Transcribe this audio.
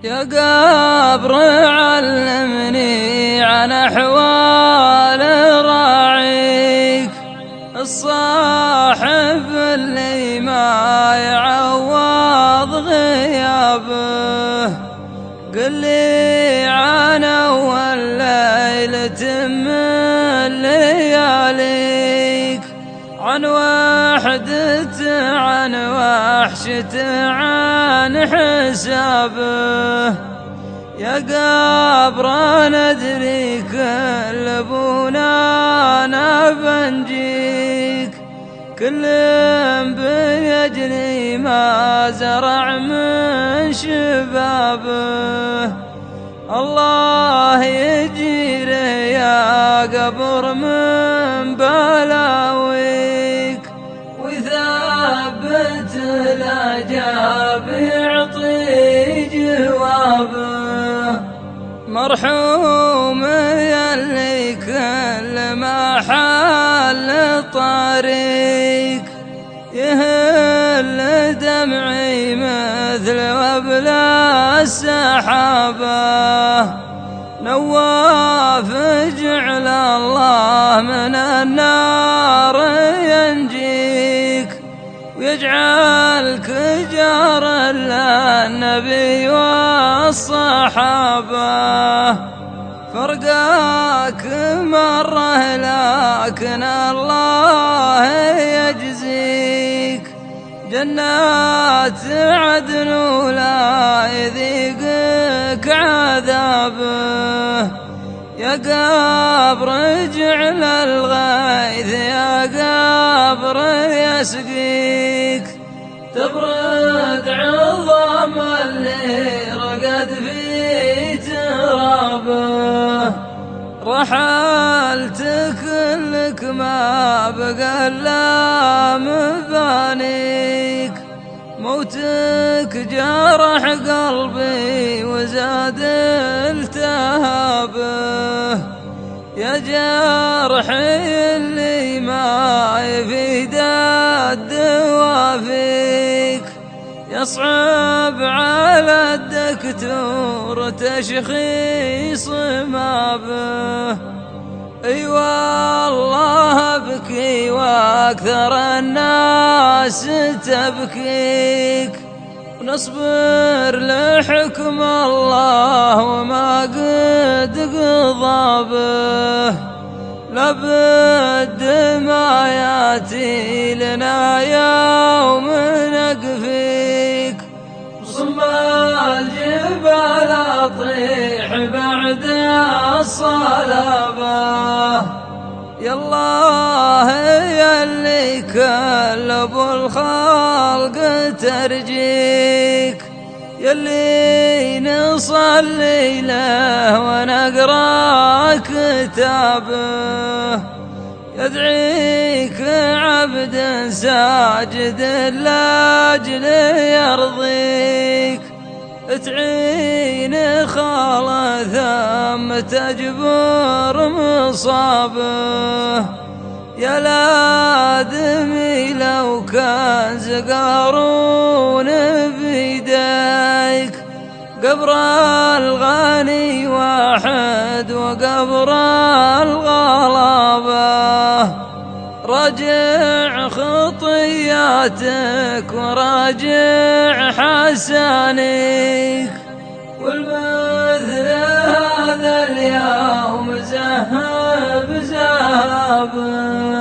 يا قبر علمني عن أحوال راعيك، الصاحب اللي ما يعوض غيابه. قل لي عن أول ليلة من لياليك، عن وحدته عن وحشته عن حسابه. يا قبر ندري كل ابونا بنجيك، كل بيجري ما زرع من شبابه. الله يجيره يا قبر من بلاويك، ويثبت الأجاب يعطي جوابه. مرحوم يلي كل ما حل طريق، يهل دمعي مثل وبل السحابة. نواف جعل الله من النار ينجيك، ويجعلك جار للنبي والصحابة. فرقاك مرة لكن الله يجزيك، جنات عدن ولا يذيقك عذابه. يا قبر جعل الغيث يا قبر يسقيك، تبرد عظام اللي رقد في ترابه. رحلت كلك ما بقى الا مبانيك، موتك جرح قلبي وزاد التهابه. يا جرحي اللي ما يفيد الدوا فيك، يصعب على الدكتور تشخيص ما به. اي والله ابكي واكثر الناس تبكيك، ونصبر لحكم الله وما قد قضى به. لابد ما ياتي لنا يوم نقفيك، صم الجبال اطيح بعد الصلابة. يا الله يلي كل ابو الخلق ترجيك، يلي نصلي له ونقرا كتابه. يدعيك عبد ساجد لاجل يرضيك، تعين خاله ثم تجبر مصابه. يا لادمي لو كان زقارون بيديك، قبر الغني واحد وقبر الغلابة. راجع خطياتك وراجع حسانيك، والمثل هذا اليوم زهب زهابه.